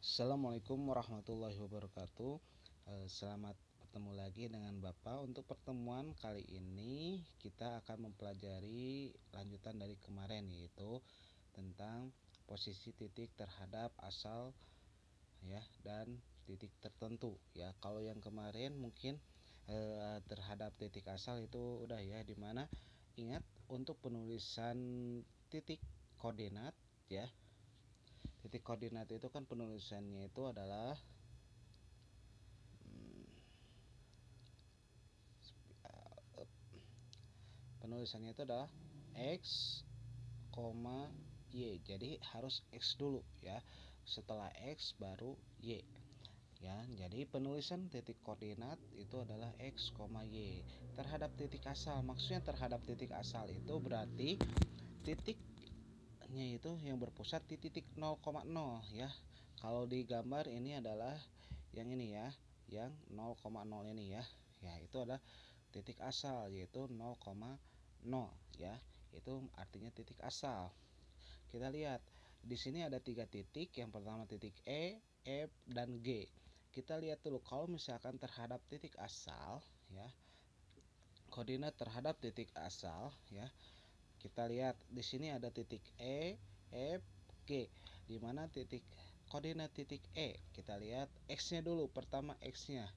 Assalamualaikum warahmatullahi wabarakatuh. Selamat bertemu lagi dengan Bapak. Untuk pertemuan kali ini kita akan mempelajari lanjutan dari kemarin, yaitu tentang posisi titik terhadap asal ya dan titik tertentu ya. Kalau yang kemarin mungkin terhadap titik asal itu udah ya, dimana ingat untuk penulisan titik koordinat ya. Titik koordinat itu kan penulisannya itu adalah penulisannya itu adalah x, y. Jadi harus x dulu ya. Setelah x baru y. Ya, jadi penulisan titik koordinat itu adalah x, y terhadap titik asal. Maksudnya terhadap titik asal itu berarti titiknya itu yang berpusat di titik 0,0 ya. Kalau di gambar ini adalah yang ini ya, yang 0,0 ini ya. Ya, itu adalah titik asal, yaitu 0,0 ya. Itu artinya titik asal. Kita lihat di sini ada 3 titik. Yang pertama titik E, F, dan G. Kita lihat dulu kalau misalkan terhadap titik asal ya, koordinat terhadap titik asal ya. Kita lihat di sini ada titik E, F, G. Di mana titik koordinat titik E? Kita lihat x-nya dulu. Pertama x-nya.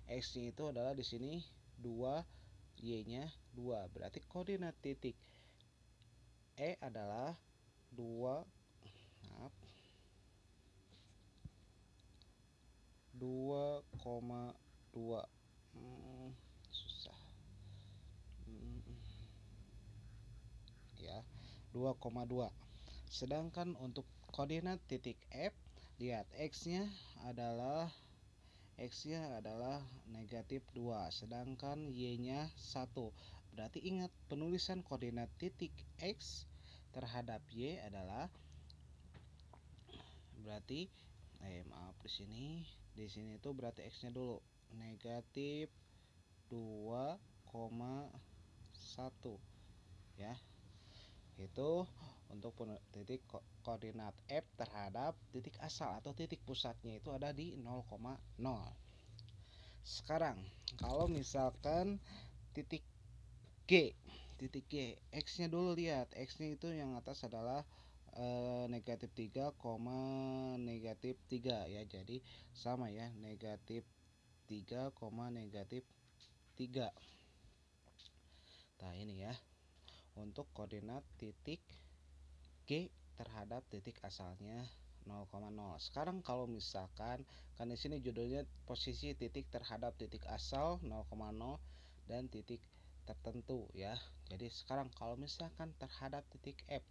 X-nya itu adalah di sini 2, y-nya 2. Berarti koordinat titik E adalah 2, maaf, 2,2. Susah. Ya, 2,2. Sedangkan untuk koordinat titik F, lihat x-nya adalah negatif 2, sedangkan y-nya 1. Berarti ingat, penulisan koordinat titik x terhadap y adalah berarti maaf, di sini itu berarti x-nya dulu negatif 2,1 ya. Itu untuk titik koordinat F terhadap titik asal atau titik pusatnya itu ada di 0,0. Sekarang kalau misalkan titik G, x-nya dulu, lihat x-nya itu yang atas adalah negatif 3, negatif 3 ya. Jadi sama ya, negatif 3, negatif 3. Nah, ini ya untuk koordinat titik G terhadap titik asalnya 0,0. Sekarang kalau misalkan kan di sini judulnya posisi titik terhadap titik asal 0,0 dan titik tertentu ya. Jadi sekarang kalau misalkan terhadap titik F,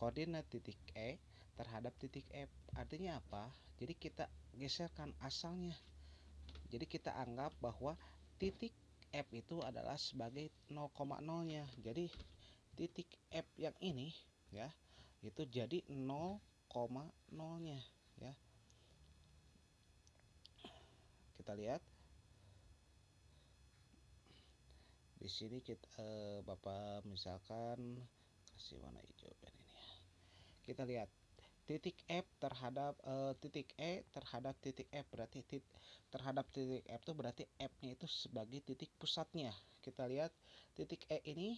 koordinat titik E terhadap titik F artinya apa? Jadi kita geserkan asalnya. Jadi kita anggap bahwa titik F itu adalah sebagai 0,0-nya. Jadi titik F yang ini ya, itu jadi 0,0-nya ya. Kita lihat di sini Bapak misalkan kasih warna hijau ini ya. Kita lihat titik F terhadap titik E terhadap titik F, berarti terhadap titik F itu berarti F-nya itu sebagai titik pusatnya. Kita lihat titik E ini,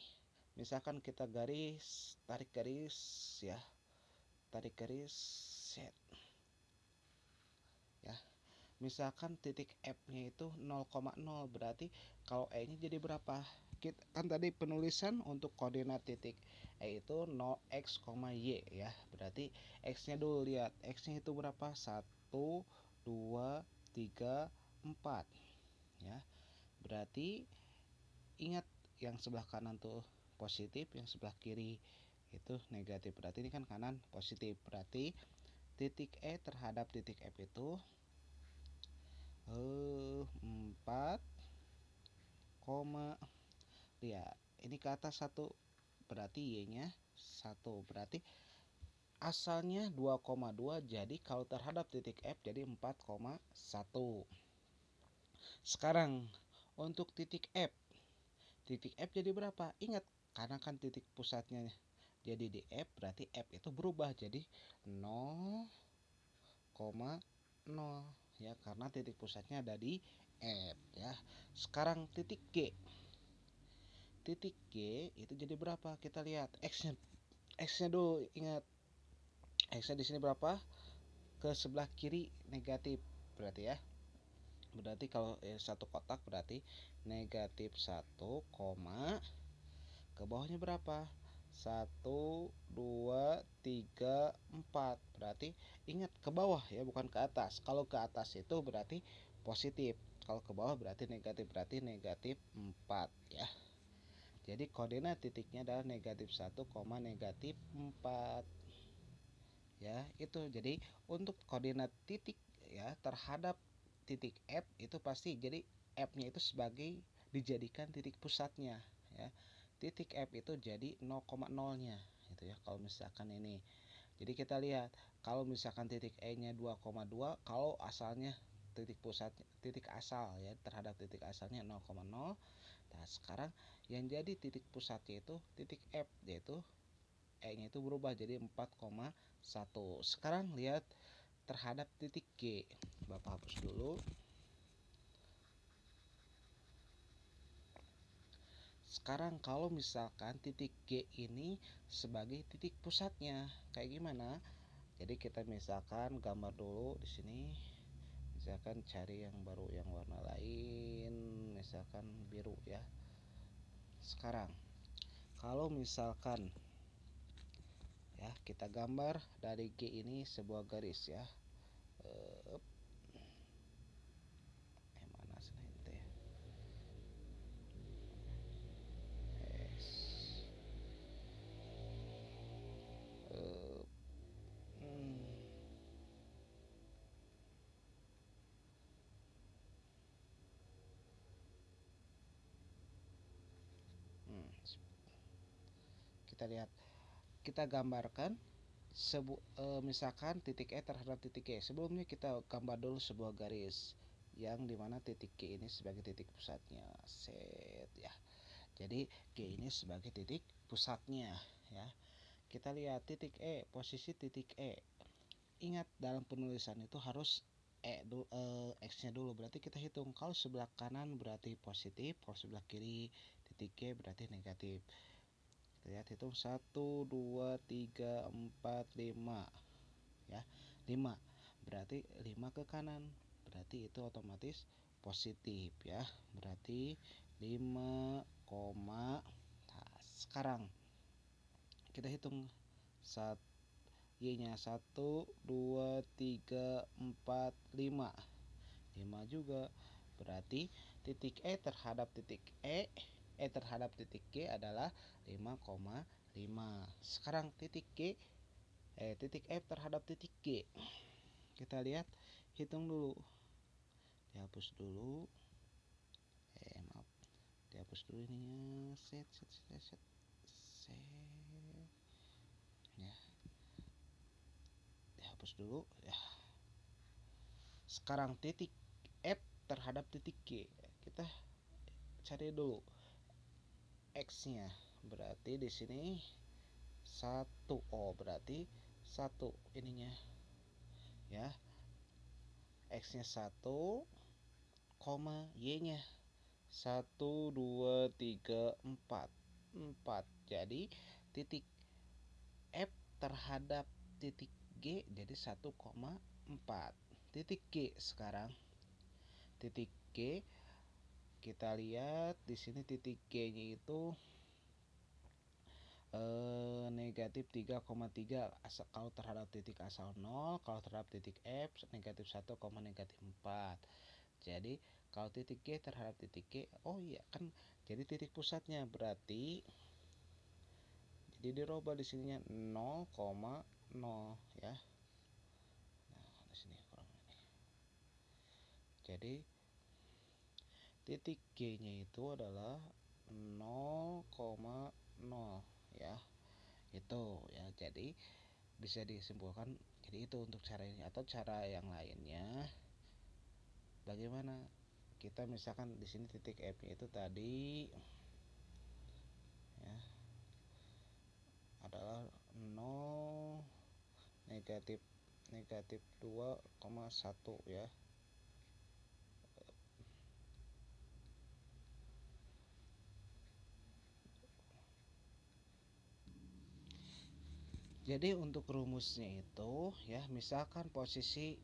misalkan kita tarik garis ya, set ya. Misalkan titik F-nya itu 0,0, berarti kalau E-nya jadi berapa? Kan tadi penulisan untuk koordinat titik E itu 0x, y ya. Berarti X-nya dulu, lihat X-nya itu berapa? 1, 2, 3, 4 ya. Berarti ingat, yang sebelah kanan tuh positif, yang sebelah kiri itu negatif. Berarti ini kan kanan positif. Berarti titik E terhadap titik F itu 4, lihat ini ke atas 1, berarti y-nya 1. Berarti asalnya 2,2, jadi kalau terhadap titik F jadi 4,1. Sekarang untuk titik F jadi berapa? Ingat, karena kan titik pusatnya jadi di F, berarti F itu berubah jadi 0,0 0,0 ya, karena titik pusatnya ada di F ya. Sekarang titik G. Titik G itu jadi berapa? Kita lihat X-nya dulu, ingat. X-nya di sini berapa? Ke sebelah kiri negatif berarti ya. Berarti kalau satu kotak berarti negatif 1, ke bawahnya berapa? 1, 2, 3, 4. Berarti ingat ke bawah ya, bukan ke atas. Kalau ke atas itu berarti positif. Kalau ke bawah berarti negatif 4 ya. Jadi koordinat titiknya adalah negatif 1, negatif 4. Ya, itu. Jadi untuk koordinat titik ya terhadap titik F itu pasti jadi F-nya itu sebagai dijadikan titik pusatnya ya. Titik F itu jadi 0,0-nya itu ya kalau misalkan ini. Jadi kita lihat kalau misalkan titik E-nya 2,2, kalau asalnya titik pusat titik asal ya terhadap titik asalnya 0,0. Nah, sekarang yang jadi titik pusatnya itu titik F, yaitu E-nya itu berubah jadi 4,1. Sekarang lihat terhadap titik G. Bapak hapus dulu. Sekarang kalau misalkan titik G ini sebagai titik pusatnya, kayak gimana? Jadi kita misalkan gambar dulu di sini. Misalkan cari yang baru yang warna lain, misalkan biru ya. Sekarang kalau misalkan ya kita gambar dari G ini sebuah garis ya. Mana sih ya? Kita lihat, kita gambarkan misalkan titik E terhadap titik G. Sebelumnya kita gambar dulu sebuah garis yang dimana titik G ini sebagai titik pusatnya, set ya. Jadi G ini sebagai titik pusatnya ya. Kita lihat titik E, posisi titik E. Ingat dalam penulisan itu harus X-nya dulu. Berarti kita hitung kalau sebelah kanan berarti positif, kalau sebelah kiri titik G berarti negatif. Lihat hitung 1, 2, 3, 4, 5 ya. 5 berarti 5 ke kanan, berarti itu otomatis positif ya. Berarti 5, nah, sekarang kita hitung Y nya 1, 2, 3, 4, 5 juga. Berarti titik E terhadap titik terhadap titik G adalah 5,5. Sekarang titik F terhadap titik G. Kita lihat, hitung dulu. Dihapus dulu. Maaf. Dihapus dulu ininya. Set. Ya. Dihapus dulu ya. Sekarang titik F terhadap titik G. Kita cari dulu X-nya. Berarti di sini 1. Berarti 1 ininya. Ya. X-nya 1, Y-nya 1, 2, 3, 4. Jadi titik F terhadap titik G jadi 1,4. Titik G sekarang. Titik G kita lihat di sini titik G-nya itu negatif 3,3 kalau terhadap titik asal 0, kalau terhadap titik F negatif 1, negatif 4. Jadi kalau titik G terhadap titik G, oh iya kan jadi titik pusatnya, berarti jadi dirubah di sininya 0,0 ya. Nah, di sini kurang ini. Jadi titik G-nya itu adalah 0,0 ya. Itu ya. Jadi bisa disimpulkan jadi itu untuk cara ini, atau cara yang lainnya bagaimana kita misalkan di sini titik F-nya itu tadi ya adalah 0, negatif negatif 2,1 ya. Jadi untuk rumusnya itu ya, misalkan posisi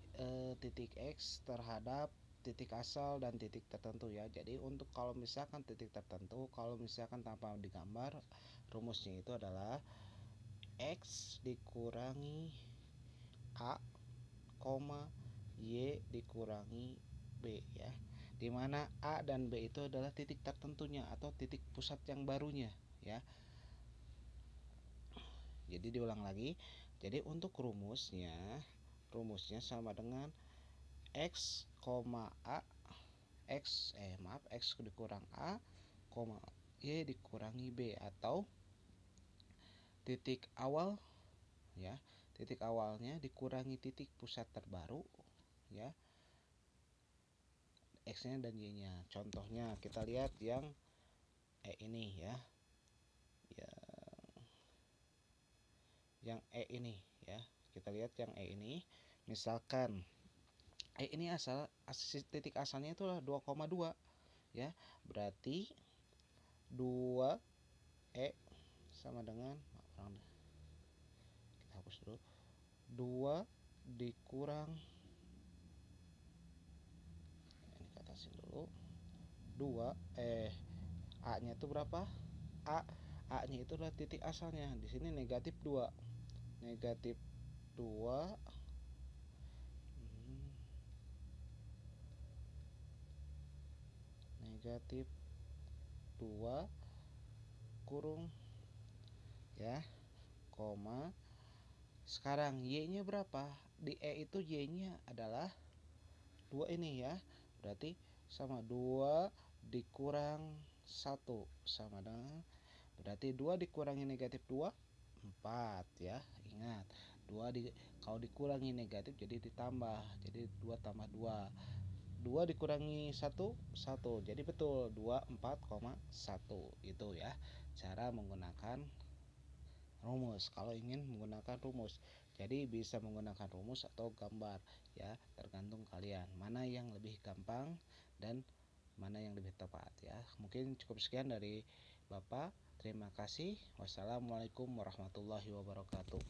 titik X terhadap titik asal dan titik tertentu ya. Jadi untuk kalau misalkan titik tertentu, kalau misalkan tanpa digambar, rumusnya itu adalah X dikurangi A, Y dikurangi B ya. Dimana A dan B itu adalah titik tertentunya atau titik pusat yang barunya ya. Jadi diulang lagi. Jadi untuk rumusnya sama dengan X, A X dikurang A, Y dikurangi B, atau titik awal ya, titik awalnya dikurangi titik pusat terbaru ya, X-nya dan Y-nya. Contohnya kita lihat yang ini ya. Yang ini ya. Kita lihat yang ini. Misalkan ini titik asalnya itu 2,2 ya. Berarti 2 sama dengan, kita hapus dulu, 2 dikurang, ini kita atasin dulu, 2 A nya itu berapa? A nya itu adalah titik asalnya. Di sini negatif 2 negatif 2 negatif 2 kurung ya, koma. Sekarang Y nya berapa? Di E itu Y nya adalah 2 ini ya. Berarti sama 2 dikurang 1 sama dengan, berarti 2 dikurangi negatif 2 4 ya. Ingat, kalau dikurangi negatif jadi ditambah. Jadi 2 tambah 2. 2 dikurangi 1 1. Jadi betul 24,1. Itu ya cara menggunakan rumus kalau ingin menggunakan rumus. Jadi bisa menggunakan rumus atau gambar ya, tergantung kalian mana yang lebih gampang dan mana yang lebih tepat ya. Mungkin cukup sekian dari Bapak. Terima kasih. Wassalamualaikum warahmatullahi wabarakatuh.